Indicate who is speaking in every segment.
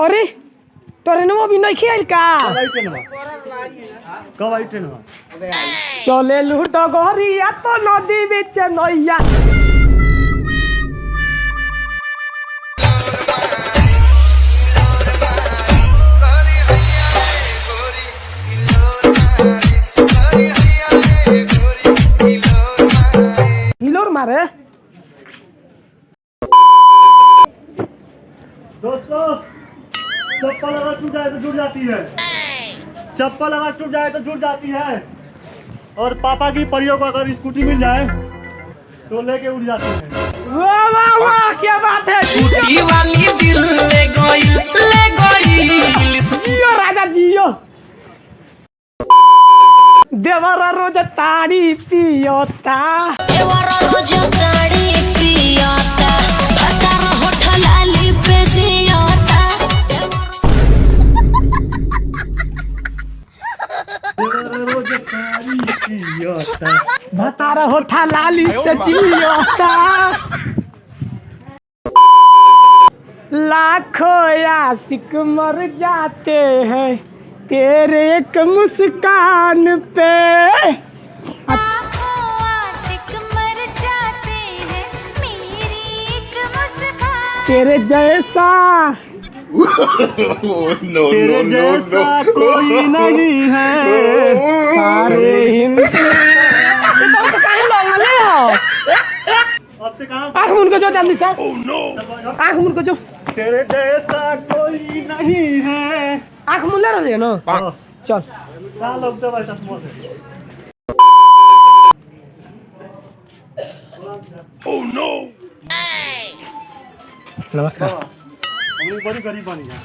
Speaker 1: अरे ट्रेनवा भी नहीं खेल का
Speaker 2: कब आई ट्रेन
Speaker 1: चले लूट गोरिया तो नदी बीच नैया हिलोर मारे
Speaker 2: दोस्तों चप्पल अगर टूट जाए तो जुड़ जाती है। चप्पल अगर टूट जाए तो जुड़ जाती है। और पापा की परियों को अगर स्कूटी मिल जाए तो लेके उड़ जाती है।
Speaker 1: वाह वाह वाह क्या बात है
Speaker 3: वाली दिल ले गई
Speaker 1: जियो राजा जियो देवरा रोज ताड़ी पियोता
Speaker 4: देवरा रोज ताड़ी पियोता भतार होठ लाली पे जियोता
Speaker 2: रोज सारी पियोता
Speaker 1: भतार होठा लाली से जियोता लाखों आशिक मर जाते हैं तेरे एक मुस्कान पे
Speaker 4: आशिक मर जाते हैं मेरी एक मुस्कान
Speaker 1: तेरे जैसा
Speaker 2: तेरे जैसा कोई नहीं है
Speaker 1: सारे हिंद
Speaker 2: अब से कहाँ
Speaker 1: आँख मुन को जो जल्दी से आँख मुन को जो
Speaker 2: तेरे जैसा कोई नहीं है।
Speaker 1: आँख मुन ले रहे ना चल
Speaker 2: कहाँ लगता भाई चश्मों से
Speaker 1: नमस्कार
Speaker 2: हम लोग बड़ी गरीब बनी है।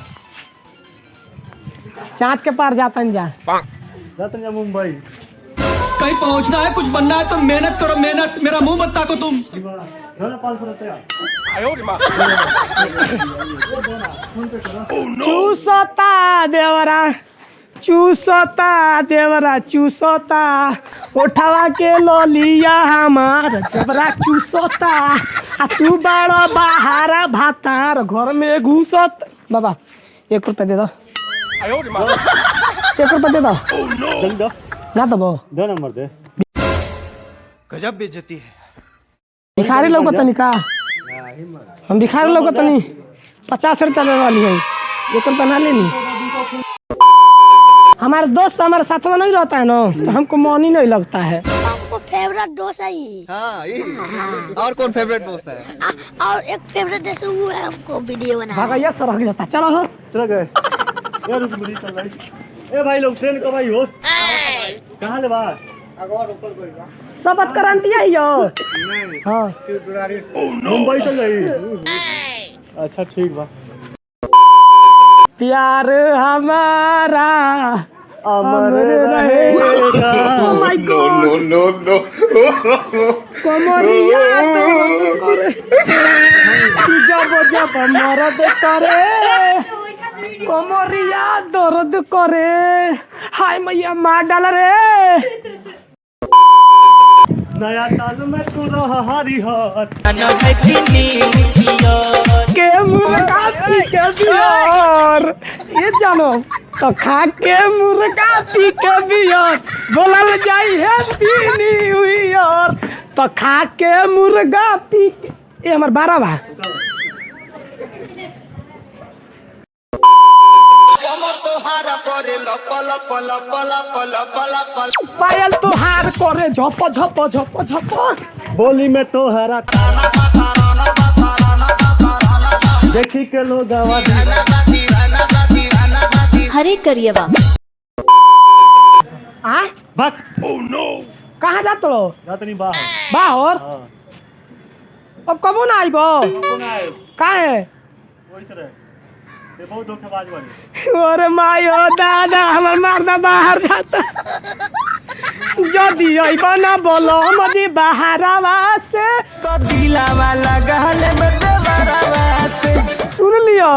Speaker 1: चाँद के पार जाता नहीं जा
Speaker 2: जाते हैं मुंबई
Speaker 3: कहीं पहुंचना है कुछ बनना है तो मेहनत करो मेहनत मेरा मुंह मत ताको तुम
Speaker 2: 500 रुपया
Speaker 1: चूसता देवरा चूसता उठावा के लो लिया हमार देवरा चूसता आ तू बड़ा बाहरा भातार घर में घुसत बाबा 1 रुपया दे दो 1 रुपया दे दो
Speaker 2: जल्दी दो
Speaker 1: ना दबो
Speaker 2: दो नंबर दे।
Speaker 3: गजब बेइज्जती है
Speaker 1: भिखारी लोग तनी का हम भिखारी लोग तनी 50 रुपया ले वाली है 1 रुपया ना लेनी हमारे दोस्त हमारे साथ में नहीं रहता है ना तो हमको मन ही नहीं लगता है
Speaker 4: हमको फेवरेट डोसा ही
Speaker 3: और कौन फेवरेट दोस्त है
Speaker 4: और एक फेवरेट डोसा वो है हमको वीडियो बना
Speaker 1: भगैया सड़क जाता चलो हो
Speaker 2: चल गए ये रुक मिली चल भाई ए भाई लोग ट्रेन कब आई हो कहाँ ले बाहर
Speaker 1: सब बात करांती है यो हाँ
Speaker 2: मुंबई चल गई। अच्छा ठीक बा
Speaker 1: प्यार हमारा
Speaker 2: अमर रहेगा।
Speaker 1: Oh my God.
Speaker 5: no.
Speaker 1: कमरिया दर्द करे जब जब मरद करे कमरिया दर्द करे हाय मैया मार डाल रे
Speaker 2: नया साल में तू रहा हरिहर
Speaker 1: के मुर्गा पी के बियर ये जानो तो खा के मुर्गा पी के बियर बोलल जाई हैप्पी न्यू ईयर तो खा के मुर्गा पी के ये हमार 12 बा पायल तुहार करे झप झप झप झप
Speaker 2: बोली में तो हरा देखी के लोग आवाज
Speaker 4: हरे करिएवा
Speaker 1: आ
Speaker 2: भक
Speaker 1: कहाँ जात लो
Speaker 2: जाते नहीं बाहर
Speaker 1: बाहर
Speaker 2: हाँ
Speaker 1: अब कबो ना आइबो
Speaker 2: कौन आए
Speaker 1: काहे
Speaker 2: वही तरह ये बहुत धोखेबाज वाली
Speaker 1: अरे मायो दादा हमर मर्दा बाहर जाता जदी आइबो ना बोलो मजी बाहरवा से
Speaker 3: तो दिलावा लगल बदवरवा से
Speaker 1: सुन लियो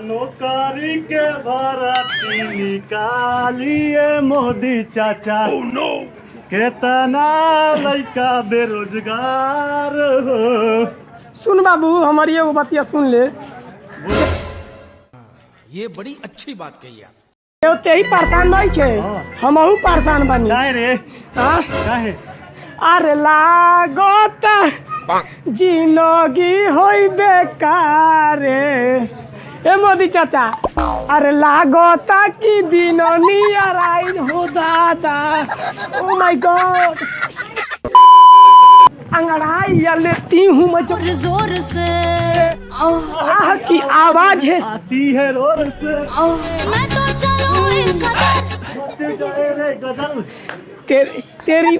Speaker 2: नौकरी के भर्ती निकालिए मोदी चाचा केतना लड़का बेरोजगार हो।
Speaker 1: सुन बाबू हमारी एगो बतिया सुन ले
Speaker 3: ये बड़ी अच्छी बात कही आप।
Speaker 1: ते ही परेशान नहीं थे,
Speaker 2: हाँ।
Speaker 1: हमहू परेशान बनी।
Speaker 2: काहे रे?
Speaker 1: हाँ?
Speaker 2: काहे?
Speaker 1: अरे लागत जिंदगी होई बेकार। ए मोदी चाचा, अरे लागत की दिन नियर आइन हो दादा। ओ माय गॉड, अंगड़ाई या लेती हूँ मैं जो
Speaker 4: जोर से
Speaker 1: आह की आवाज है।
Speaker 2: आती है रोर से
Speaker 4: मैं तो चलूं इस कदर
Speaker 2: मचे जाए रे गदल।
Speaker 1: तेरी